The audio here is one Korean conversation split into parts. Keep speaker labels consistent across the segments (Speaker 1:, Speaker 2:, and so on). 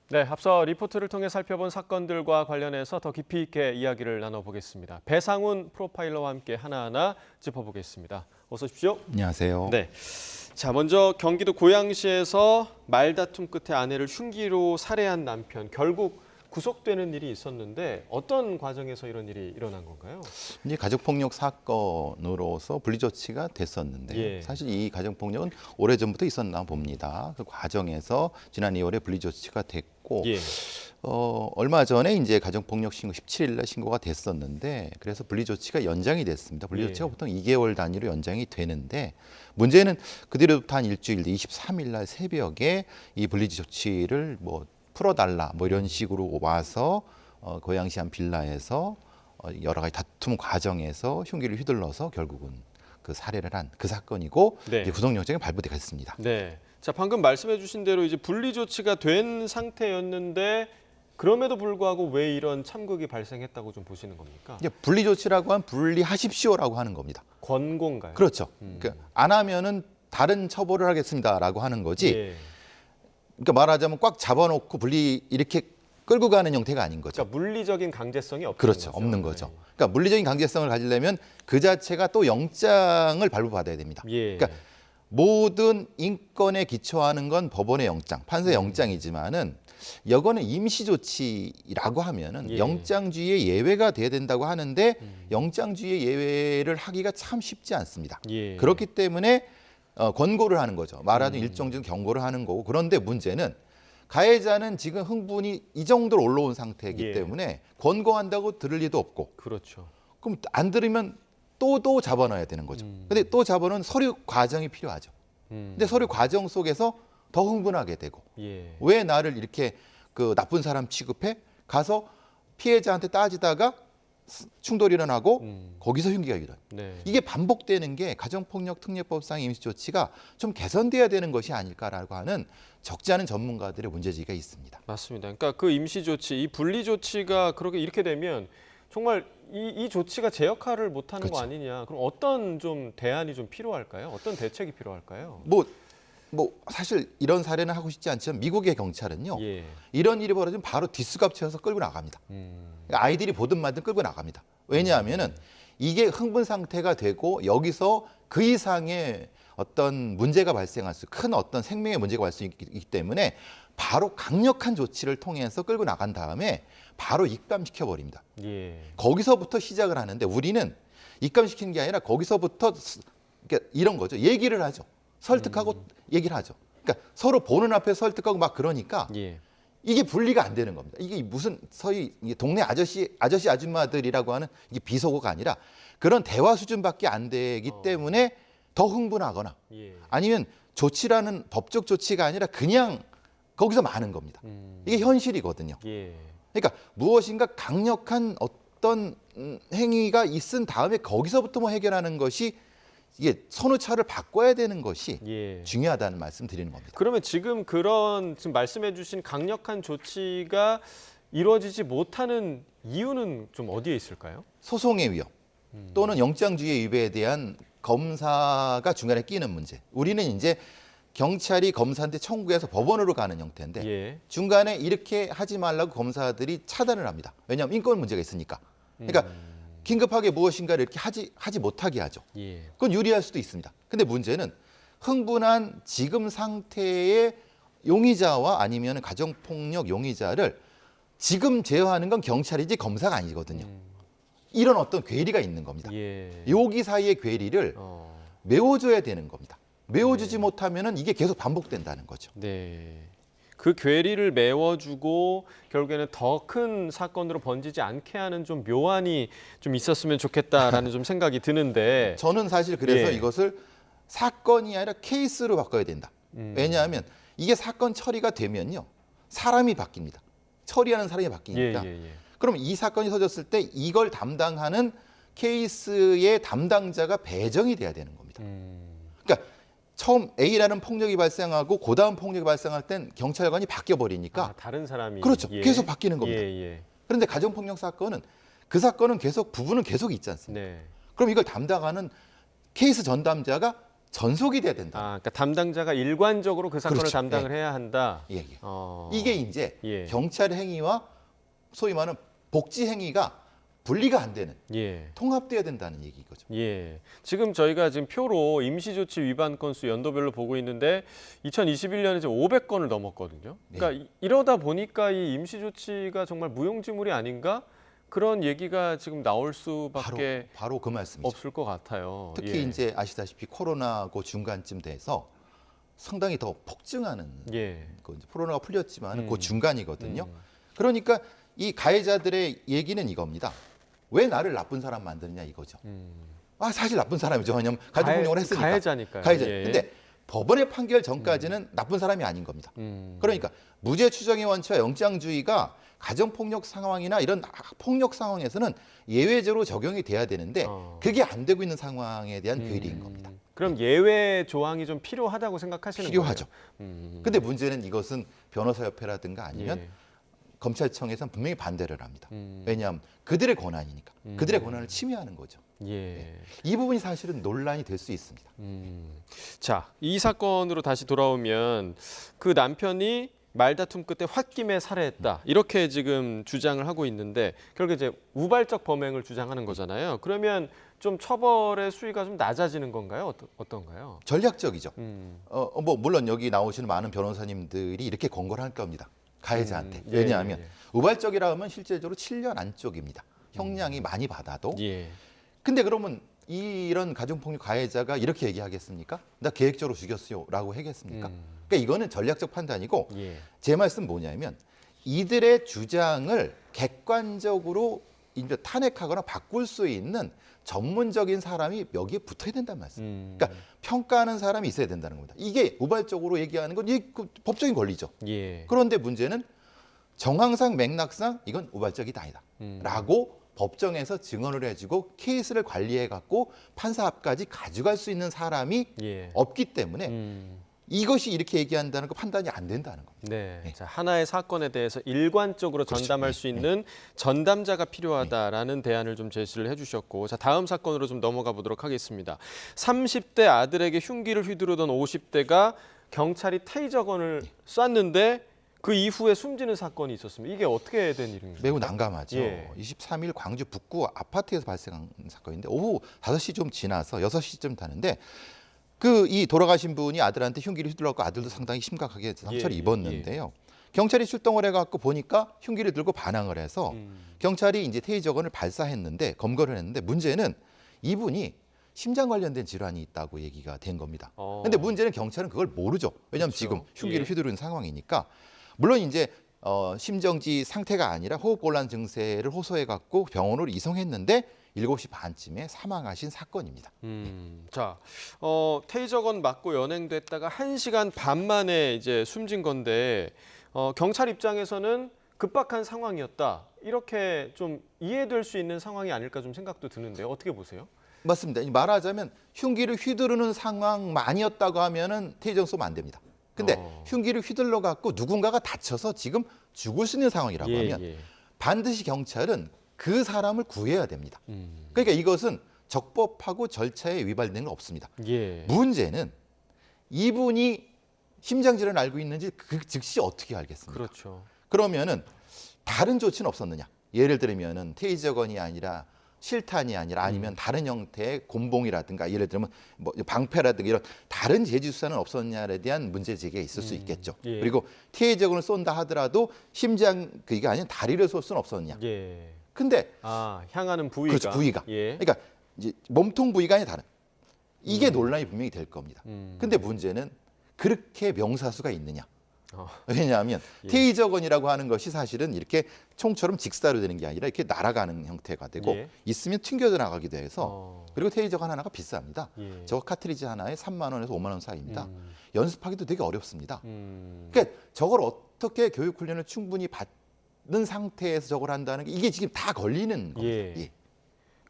Speaker 1: 네, 앞서 리포트를 통해 살펴본 사건들과 관련해서 더 깊이 있게 이야기를 나눠보겠습니다. 배상훈 프로파일러와 함께 하나하나 짚어보겠습니다. 어서 오십시오.
Speaker 2: 안녕하세요.
Speaker 1: 네. 자, 먼저 경기도 고양시에서 말다툼 끝에 아내를 흉기로 살해한 남편, 결국 구속되는 일이 있었는데 어떤 과정에서 이런 일이 일어난 건가요?
Speaker 2: 이제 가족폭력 사건으로서 분리조치가 됐었는데
Speaker 1: 예.
Speaker 2: 사실 이 가족폭력은 오래전부터 있었나 봅니다. 그 과정에서 지난 2월에 분리조치가 됐고
Speaker 1: 예.
Speaker 2: 얼마 전에 이제 가족폭력 신고 17일 날 신고가 됐었는데 그래서 분리조치가 연장이 됐습니다. 분리조치가
Speaker 1: 예.
Speaker 2: 보통 2개월 단위로 연장이 되는데 문제는 그 뒤로부터 한 일주일 뒤 23일 날 새벽에 이 분리조치를 풀어달라 이런 식으로 와서 고양시 한 빌라에서 여러 가지 다툼 과정에서 흉기를 휘둘러서 결국은 그 살해를 한 그 사건이고
Speaker 1: 네.
Speaker 2: 이제 구속영장이 발부가 됐습니다.
Speaker 1: 네. 자, 방금 말씀해주신 대로 이제 분리 조치가 된 상태였는데 그럼에도 불구하고 왜 이런 참극이 발생했다고 좀 보시는 겁니까?
Speaker 2: 이제 분리조치라고 하면 분리하십시오라고 하는 겁니다.
Speaker 1: 권고인가요?
Speaker 2: 그렇죠. 그러니까 안 하면은 다른 처벌을 하겠습니다라고 하는 거지.
Speaker 1: 예.
Speaker 2: 그러니까 말하자면 꽉 잡아놓고 분리 이렇게 끌고 가는 형태가 아닌 거죠.
Speaker 1: 그러니까 물리적인 강제성이 없는
Speaker 2: 그렇죠.
Speaker 1: 거죠.
Speaker 2: 없는 거죠.
Speaker 1: 네.
Speaker 2: 그러니까 물리적인 강제성을 가지려면 그 자체가 또 영장을 발부받아야 됩니다.
Speaker 1: 예.
Speaker 2: 그러니까 모든 인권에 기초하는 건 법원의 영장, 판사의 영장이지만은 여거는 임시조치라고 하면은
Speaker 1: 예.
Speaker 2: 영장주의의 예외가 돼야 된다고 하는데 영장주의의 예외를 하기가 참 쉽지 않습니다.
Speaker 1: 예.
Speaker 2: 그렇기 때문에 권고를 하는 거죠. 말하자면 일정적 경고를 하는 거고. 그런데 문제는 가해자는 지금 흥분이 이 정도로 올라온 상태이기
Speaker 1: 예.
Speaker 2: 때문에 권고한다고 들을 리도 없고
Speaker 1: 그렇죠.
Speaker 2: 그럼 안 들으면 또 잡아놔야 되는 거죠. 근데 또 잡아놓은 서류 과정이 필요하죠. 근데 서류 과정 속에서 더 흥분하게 되고
Speaker 1: 예.
Speaker 2: 왜 나를 이렇게 그 나쁜 사람 취급해? 가서 피해자한테 따지다가 충돌이 일어나고 거기서 흉기가 일어나요.
Speaker 1: 네.
Speaker 2: 이게 반복되는 게 가정폭력특례법상 임시조치가 좀 개선돼야 되는 것이 아닐까라고 하는 적지 않은 전문가들의 문제제기가 있습니다.
Speaker 1: 맞습니다. 그러니까 그 임시 조치, 이 분리 조치가 그렇게 이렇게 되면 정말 이 조치가 제 역할을 못 하는 거
Speaker 2: 그렇죠.
Speaker 1: 아니냐. 그럼 어떤 좀 대안이 좀 필요할까요? 어떤 대책이 필요할까요?
Speaker 2: 사실 이런 사례는 하고 싶지 않지만 미국의 경찰은요.
Speaker 1: 예.
Speaker 2: 이런 일이 벌어지면 바로 뒷수갑 채워서 끌고 나갑니다. 그러니까 아이들이 보든 말든 끌고 나갑니다. 왜냐하면은 이게 흥분 상태가 되고 여기서 그 이상의 어떤 문제가 발생할 수, 큰 어떤 생명의 문제가 발생할 수 있기 때문에 바로 강력한 조치를 통해서 끌고 나간 다음에 바로 입감시켜 버립니다.
Speaker 1: 예.
Speaker 2: 거기서부터 시작을 하는데 우리는 입감시키는 게 아니라 거기서부터 그러니까 이런 거죠. 얘기를 하죠. 설득하고 얘기를 하죠. 그러니까 서로 보는 앞에 설득하고 막 그러니까
Speaker 1: 예.
Speaker 2: 이게 분리가 안 되는 겁니다. 이게 무슨 서희 동네 아저씨 아줌마들이라고 하는 이게 비속어가 아니라 그런 대화 수준밖에 안 되기 때문에 더 흥분하거나
Speaker 1: 예.
Speaker 2: 아니면 조치라는 법적 조치가 아니라 그냥 거기서 마는 겁니다. 이게 현실이거든요.
Speaker 1: 예.
Speaker 2: 그러니까 무엇인가 강력한 어떤 행위가 있은 다음에 거기서부터 해결하는 것이 이게 선후차를 바꿔야 되는 것이
Speaker 1: 예.
Speaker 2: 중요하다는 말씀 드리는 겁니다.
Speaker 1: 그러면 지금 그런 지금 말씀해 주신 강력한 조치가 이루어지지 못하는 이유는 좀 어디에 있을까요?
Speaker 2: 소송의 위험 또는 영장주의 위배에 대한 검사가 중간에 끼는 문제. 우리는 이제 경찰이 검사한테 청구해서 법원으로 가는 형태인데
Speaker 1: 예.
Speaker 2: 중간에 이렇게 하지 말라고 검사들이 차단을 합니다. 왜냐하면 인권 문제가 있으니까. 그러니까 긴급하게 무엇인가를 이렇게 하지 못하게 하죠.
Speaker 1: 예.
Speaker 2: 그건 유리할 수도 있습니다. 근데 문제는 흥분한 지금 상태의 용의자와 아니면 가정폭력 용의자를 지금 제어하는 건 경찰이지 검사가 아니거든요. 이런 어떤 괴리가 있는 겁니다.
Speaker 1: 예.
Speaker 2: 여기 사이의 괴리를 메워줘야 되는 겁니다. 메워주지 못하면은 이게 계속 반복된다는 거죠.
Speaker 1: 네. 그 괴리를 메워주고 결국에는 더 큰 사건으로 번지지 않게 하는 좀 묘안이 좀 있었으면 좋겠다라는 좀 생각이 드는데
Speaker 2: 저는 사실 그래서
Speaker 1: 예.
Speaker 2: 이것을 사건이 아니라 케이스로 바꿔야 된다. 왜냐하면 이게 사건 처리가 되면요. 사람이 바뀝니다. 처리하는 사람이 바뀌니까.
Speaker 1: 예.
Speaker 2: 그럼 이 사건이 터졌을 때 이걸 담당하는 케이스의 담당자가 배정이 돼야 되는 겁니다. 그러니까 처음 A라는 폭력이 발생하고 그다음 폭력이 발생할 땐 경찰관이 바뀌어버리니까
Speaker 1: 다른 사람이
Speaker 2: 그렇죠.
Speaker 1: 예.
Speaker 2: 계속 바뀌는 겁니다.
Speaker 1: 예.
Speaker 2: 그런데 가정폭력 사건은 그 사건은 계속 부분은 계속 있지 않습니까?
Speaker 1: 네.
Speaker 2: 그럼 이걸 담당하는 케이스 전담자가 전속이 돼야 된다.
Speaker 1: 그러니까 담당자가 일관적으로 그 사건을
Speaker 2: 그렇죠.
Speaker 1: 담당을 해야 한다.
Speaker 2: 예, 예.
Speaker 1: 어.
Speaker 2: 이게 이제
Speaker 1: 예.
Speaker 2: 경찰 행위와 소위 말하는 복지 행위가 분리가 안 되는
Speaker 1: 예.
Speaker 2: 통합돼야 된다는 얘기거죠.
Speaker 1: 예. 지금 저희가 지금 표로 임시조치 위반 건수 연도별로 보고 있는데 2021년에 이제 500건을 넘었거든요. 그러니까 이러다 보니까 이 임시조치가 정말 무용지물이 아닌가? 그런 얘기가 지금 나올 수밖에
Speaker 2: 바로 그 말씀이죠.
Speaker 1: 없을 것 같아요.
Speaker 2: 특히
Speaker 1: 예.
Speaker 2: 이제 아시다시피 코로나 그 중간쯤 돼서 상당히 더 폭증하는
Speaker 1: 예.
Speaker 2: 그 이제 코로나가 풀렸지만 그 중간이거든요.
Speaker 1: 음.
Speaker 2: 그러니까 이 가해자들의 얘기는 이겁니다. 왜 나를 나쁜 사람 만드느냐 이거죠. 사실 나쁜 사람이죠. 왜냐하면 가족폭력을 했으니까.
Speaker 1: 가해자니까요.
Speaker 2: 가해자.
Speaker 1: 예.
Speaker 2: 근데 법원의 판결 전까지는 나쁜 사람이 아닌 겁니다. 그러니까 무죄 추정의 원칙과 영장주의가 가정폭력 상황이나 이런 폭력 상황에서는 예외적으로 적용이 돼야 되는데 그게 안 되고 있는 상황에 대한 괴리인 겁니다.
Speaker 1: 그럼 예외 조항이 좀 필요하다고 생각하시는
Speaker 2: 필요하죠.
Speaker 1: 거예요?
Speaker 2: 근데 문제는 이것은 변호사협회라든가 아니면
Speaker 1: 예.
Speaker 2: 검찰청에서는 분명히 반대를 합니다. 왜냐하면 그들의 권한이니까. 그들의 권한을 침해하는 거죠.
Speaker 1: 예.
Speaker 2: 이 부분이 사실은 논란이 될 수 있습니다.
Speaker 1: 자, 이 사건으로 다시 돌아오면 그 남편이 말다툼 끝에 홧김에 살해했다. 이렇게 지금 주장을 하고 있는데 결국 이제 우발적 범행을 주장하는 거잖아요. 그러면 좀 처벌의 수위가 좀 낮아지는 건가요? 어떤가요?
Speaker 2: 전략적이죠. 뭐 물론 여기 나오시는 많은 변호사님들이 이렇게 권고를 할 겁니다. 가해자한테.
Speaker 1: 예,
Speaker 2: 왜냐하면
Speaker 1: 예.
Speaker 2: 우발적이라 하면 실제적으로 7년 안쪽입니다. 형량이 많이 받아도.
Speaker 1: 예.
Speaker 2: 근데 그러면 이런 가정폭력 가해자가 이렇게 얘기하겠습니까? 나 계획적으로 죽였어요라고 하겠습니까? 그러니까 이거는 전략적 판단이고
Speaker 1: 예.
Speaker 2: 제 말씀 뭐냐면 이들의 주장을 객관적으로 이제 탄핵하거나 바꿀 수 있는 전문적인 사람이 여기에 붙어야 된다는 말씀. 그러니까 평가하는 사람이 있어야 된다는 겁니다. 이게 우발적으로 얘기하는 건 이게 그 법적인 권리죠.
Speaker 1: 예.
Speaker 2: 그런데 문제는 정황상 맥락상 이건 우발적이다 아니다. 라고 법정에서 증언을 해주고 케이스를 관리해갖고 판사 앞까지 가져갈 수 있는 사람이
Speaker 1: 예.
Speaker 2: 없기 때문에 이것이 이렇게 얘기한다는 거 판단이 안 된다는 겁니다.
Speaker 1: 네.
Speaker 2: 네.
Speaker 1: 자, 하나의 사건에 대해서 일관적으로
Speaker 2: 그렇죠.
Speaker 1: 전담할
Speaker 2: 네.
Speaker 1: 수 있는 전담자가 필요하다라는 대안을 좀 제시를 해주셨고, 자, 다음 사건으로 좀 넘어가 보도록 하겠습니다. 30대 아들에게 흉기를 휘두르던 50대가 경찰이 테이저건을 쐈는데 그 이후에 숨지는 사건이 있었습니다. 이게 어떻게 된 일인가요?
Speaker 2: 매우 난감하죠.
Speaker 1: 예.
Speaker 2: 23일 광주 북구 아파트에서 발생한 사건인데 오후 5시 좀 지나서 6시쯤 타는데 이 돌아가신 분이 아들한테 흉기를 휘둘렀고 아들도 상당히 심각하게 상처를
Speaker 1: 예,
Speaker 2: 입었는데요. 경찰이 출동을 해갖고 보니까 흉기를 들고 반항을 해서 경찰이 이제 테이저건을 발사했는데 검거를 했는데 문제는 이분이 심장 관련된 질환이 있다고 얘기가 된 겁니다. 근데 문제는 경찰은 그걸 모르죠. 왜냐하면
Speaker 1: 그렇죠.
Speaker 2: 지금 흉기를
Speaker 1: 예.
Speaker 2: 휘두르는 상황이니까 물론 이제 심정지 상태가 아니라 호흡곤란 증세를 호소해갖고 병원으로 이송했는데 7시 반쯤에 사망하신 사건입니다.
Speaker 1: 자, 테이저건 맞고 연행됐다가 1시간 반 만에 이제 숨진 건데 경찰 입장에서는 급박한 상황이었다. 이렇게 좀 이해될 수 있는 상황이 아닐까 좀 생각도 드는데요. 어떻게 보세요?
Speaker 2: 맞습니다. 말하자면 흉기를 휘두르는 상황만이었다고 하면은 테이저 쏘면 안 됩니다. 근데 흉기를 휘둘러 갖고 누군가가 다쳐서 지금 죽을 수 있는 상황이라고 하면 반드시 경찰은 그 사람을 구해야 됩니다. 그러니까 이것은 적법하고 절차에 위반되는 건 없습니다.
Speaker 1: 예.
Speaker 2: 문제는 이분이 심장질환을 알고 있는지 그 즉시 어떻게 알겠습니까?
Speaker 1: 그렇죠.
Speaker 2: 그러면은 다른 조치는 없었느냐? 예를 들면은 테이저건이 아니라 실탄이 아니라 아니면 다른 형태의 곤봉이라든가 예를 들면 뭐 방패라든가 이런 다른 제지 수사는 없었냐에 대한 문제 제기가 있을 수 있겠죠.
Speaker 1: 예.
Speaker 2: 그리고 테이저건을 쏜다 하더라도 심장 그게 아니라 다리를 쏠 수는 없었느냐.
Speaker 1: 예.
Speaker 2: 근데
Speaker 1: 향하는 부위가.
Speaker 2: 그렇죠, 부위가.
Speaker 1: 예.
Speaker 2: 그러니까 이제 몸통 부위가 아니라 다른. 이게 논란이 분명히 될 겁니다. 근데 문제는 그렇게 명사수가 있느냐. 왜냐하면 테이저건이라고 하는 것이 사실은 이렇게 총처럼 직사로 되는 게 아니라 이렇게 날아가는 형태가 되고 있으면 튕겨져 나가기도 해서 그리고 테이저건 하나가 비쌉니다. 저거 카트리지 하나에 3만 원에서 5만 원 사이입니다. 연습하기도 되게 어렵습니다. 그러니까 저걸 어떻게 교육 훈련을 충분히 받는 상태에서 저걸 한다는 게 이게 지금 다 걸리는 겁니다. 예.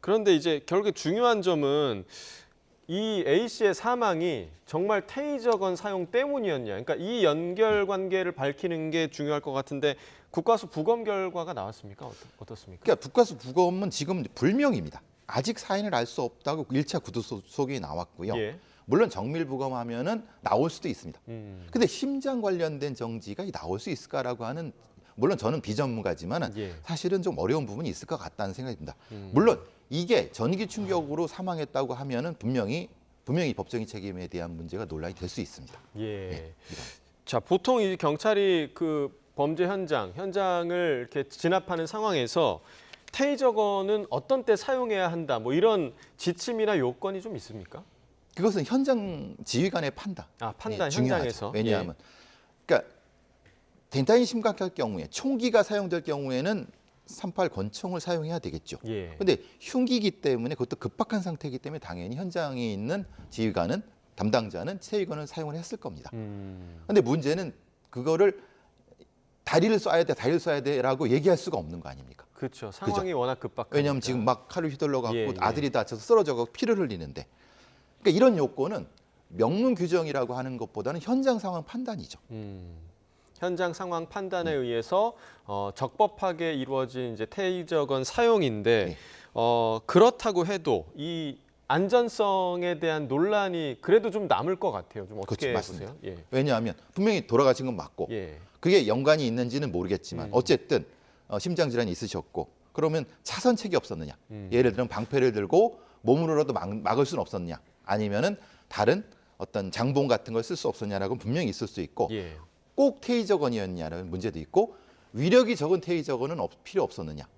Speaker 1: 그런데 이제 결국에 중요한 점은 이 A 씨의 사망이 정말 테이저건 사용 때문이었냐. 그러니까 이 연결 관계를 밝히는 게 중요할 것 같은데 국과수 부검 결과가 나왔습니까? 어떻습니까?
Speaker 2: 그러니까 국과수 부검은 지금 불명입니다. 아직 사인을 알 수 없다고 1차 구두 소속이 나왔고요.
Speaker 1: 예.
Speaker 2: 물론 정밀부검하면은 나올 수도 있습니다. 근데 심장 관련된 정지가 나올 수 있을까라고 하는, 물론 저는 비전문가지만은
Speaker 1: 예.
Speaker 2: 사실은 좀 어려운 부분이 있을 것 같다는 생각이 듭니다. 물론 이게 전기 충격으로 사망했다고 하면은 분명히 법적인 책임에 대한 문제가 논란이 될 수 있습니다.
Speaker 1: 예. 자, 보통 이 경찰이 그 범죄 현장을 이렇게 진압하는 상황에서 테이저건은 어떤 때 사용해야 한다, 뭐 이런 지침이나 요건이 좀 있습니까?
Speaker 2: 그것은 현장 지휘관의 판단.
Speaker 1: 판단
Speaker 2: 중요하죠.
Speaker 1: 현장에서.
Speaker 2: 왜냐하면 그러니까 대단히 심각할 경우에 총기가 사용될 경우에는 38 권총을 사용해야 되겠죠.
Speaker 1: 예.
Speaker 2: 근데 흉기이기 때문에 그것도 급박한 상태이기 때문에 당연히 현장에 있는 지휘관은 담당자는 체위건을 사용을 했을 겁니다. 근데 문제는 그거를 다리를 쏴야 돼라고 얘기할 수가 없는 거 아닙니까?
Speaker 1: 그렇죠. 상황이 워낙 급박하니까.
Speaker 2: 왜냐하면 지금 막 칼을 휘둘러 갖고
Speaker 1: 예.
Speaker 2: 아들이 다쳐서 쓰러져서 피를 흘리는데, 그러니까 이런 요건은 명문 규정이라고 하는 것보다는 현장 상황 판단이죠.
Speaker 1: 현장 상황 판단에 의해서 적법하게 이루어진 이제 테이저건 사용인데
Speaker 2: 네.
Speaker 1: 그렇다고 해도 이 안전성에 대한 논란이 그래도 좀 남을 것 같아요. 좀 어떻게
Speaker 2: 그렇죠,
Speaker 1: 보세요? 예.
Speaker 2: 왜냐하면 분명히 돌아가신 건 맞고
Speaker 1: 예.
Speaker 2: 그게 연관이 있는지는 모르겠지만 어쨌든 심장 질환이 있으셨고, 그러면 차선책이 없었느냐? 예를 들면 방패를 들고 몸으로라도 막을 수는 없었느냐? 아니면은 다른 어떤 장봉 같은 걸 쓸 수 없었냐라고 분명히 있을 수 있고,
Speaker 1: 예.
Speaker 2: 꼭 테이저건이었냐라는 문제도 있고, 위력이 적은 테이저건은 필요 없었느냐?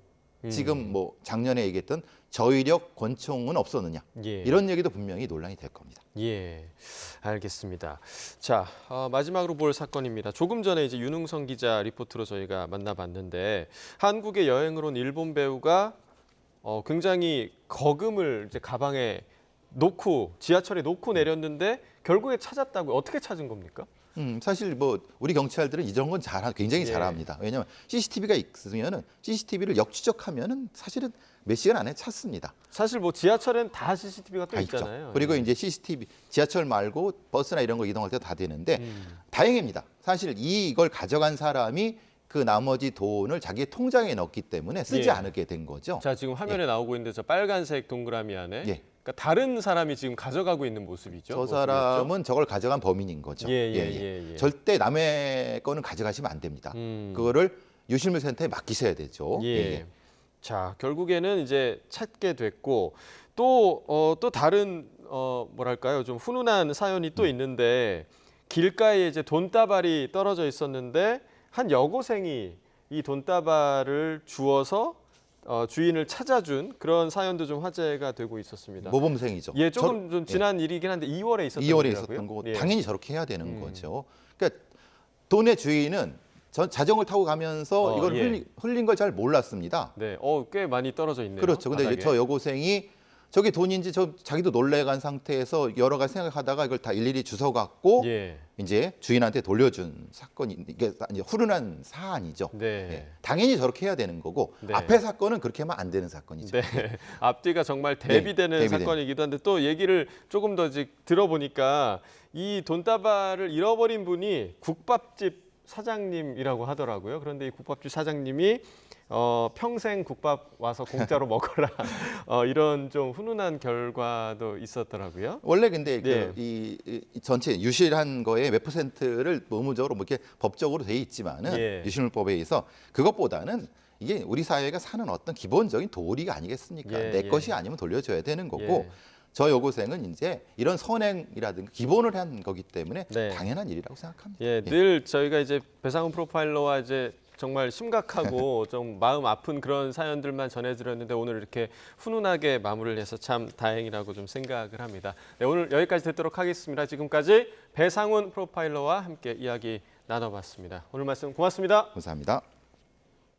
Speaker 2: 지금 뭐 작년에 얘기했던 저위력 권총은 없었느냐?
Speaker 1: 예.
Speaker 2: 이런 얘기도 분명히 논란이 될 겁니다.
Speaker 1: 예, 알겠습니다. 자, 마지막으로 볼 사건입니다. 조금 전에 이제 윤흥성 기자 리포트로 저희가 만나봤는데 한국에 여행을 온 일본 배우가 굉장히 거금을 이제 가방에 놓고 지하철에 놓고 내렸는데 결국에 찾았다고. 어떻게 찾은 겁니까?
Speaker 2: 사실 뭐 우리 경찰들은 이런 건 굉장히
Speaker 1: 예.
Speaker 2: 잘합니다. 왜냐하면 CCTV가 있으면은 CCTV를 역추적하면은 사실은 몇 시간 안에 찾습니다.
Speaker 1: 사실 뭐 지하철엔 다 CCTV가 또
Speaker 2: 다 있죠.
Speaker 1: 있잖아요.
Speaker 2: 그리고 이제 CCTV 지하철 말고 버스나 이런 거 이동할 때 다 되는데 다행입니다. 사실 이걸 가져간 사람이 그 나머지 돈을 자기 통장에 넣었기 때문에 쓰지
Speaker 1: 예.
Speaker 2: 않게 된 거죠.
Speaker 1: 자, 지금 화면에 나오고 있는데 저 빨간색 동그라미 안에
Speaker 2: 예.
Speaker 1: 그러니까 다른 사람이 지금 가져가고 있는 모습이죠.
Speaker 2: 저 사람은 저걸 가져간 범인인 거죠.
Speaker 1: 예.
Speaker 2: 절대 남의 거는 가져가시면 안 됩니다. 그거를 유실물센터에 맡기셔야 되죠.
Speaker 1: 예. 자, 결국에는 이제 찾게 됐고 또 다른 뭐랄까요, 좀 훈훈한 사연이 또 있는데 길가에 이제 돈다발이 떨어져 있었는데 한 여고생이 이 돈다발을 주워서 주인을 찾아준 그런 사연도 좀 화제가 되고 있었습니다.
Speaker 2: 모범생이죠.
Speaker 1: 예, 조금 좀 지난 일이긴 한데 2월에 있었던
Speaker 2: 2월에
Speaker 1: 일이라고요?
Speaker 2: 있었던 거고
Speaker 1: 예.
Speaker 2: 당연히 저렇게 해야 되는 거죠. 그러니까 돈의 주인은 자전거를 타고 가면서 이걸
Speaker 1: 예.
Speaker 2: 흘린 걸 잘 몰랐습니다.
Speaker 1: 네, 꽤 많이 떨어져 있네요.
Speaker 2: 그렇죠. 근데 이제
Speaker 1: 바닥에.
Speaker 2: 저 여고생이 저게 돈인지 자기도 놀래간 상태에서 여러 가지 생각하다가 이걸 다 일일이 주워 갖고
Speaker 1: 예.
Speaker 2: 이제 주인한테 돌려준 사건이, 이게 이제 훈훈한 사안이죠.
Speaker 1: 네.
Speaker 2: 예. 당연히 저렇게 해야 되는 거고
Speaker 1: 네.
Speaker 2: 앞에 사건은 그렇게 하면 안 되는 사건이죠.
Speaker 1: 네, 앞뒤가 정말 대비되는
Speaker 2: 대비되는.
Speaker 1: 사건이기도 한데 또 얘기를 조금 더 들어보니까 이 돈다발을 잃어버린 분이 국밥집 사장님이라고 하더라고요. 그런데 이 국밥집 사장님이 평생 국밥 와서 공짜로 먹어라 이런 좀 훈훈한 결과도 있었더라고요.
Speaker 2: 원래 근데
Speaker 1: 네.
Speaker 2: 이 전체 유실한 거에 몇 퍼센트를 의무적으로 뭐 이렇게 법적으로 돼 있지만은
Speaker 1: 예.
Speaker 2: 유실물법에 의해서 그것보다는 이게 우리 사회가 사는 어떤 기본적인 도리가 아니겠습니까?
Speaker 1: 예,
Speaker 2: 내
Speaker 1: 예.
Speaker 2: 것이 아니면 돌려줘야 되는 거고
Speaker 1: 예.
Speaker 2: 저 여고생은 이제 이런 선행이라든가 기본을 한 거기 때문에
Speaker 1: 네.
Speaker 2: 당연한 일이라고 생각합니다.
Speaker 1: 예, 늘 저희가 이제 배상훈 프로파일러와 이제 정말 심각하고 좀 마음 아픈 그런 사연들만 전해드렸는데 오늘 이렇게 훈훈하게 마무리를 해서 참 다행이라고 좀 생각을 합니다. 네, 오늘 여기까지 듣도록 하겠습니다. 지금까지 배상훈 프로파일러와 함께 이야기 나눠봤습니다. 오늘 말씀 고맙습니다.
Speaker 2: 감사합니다.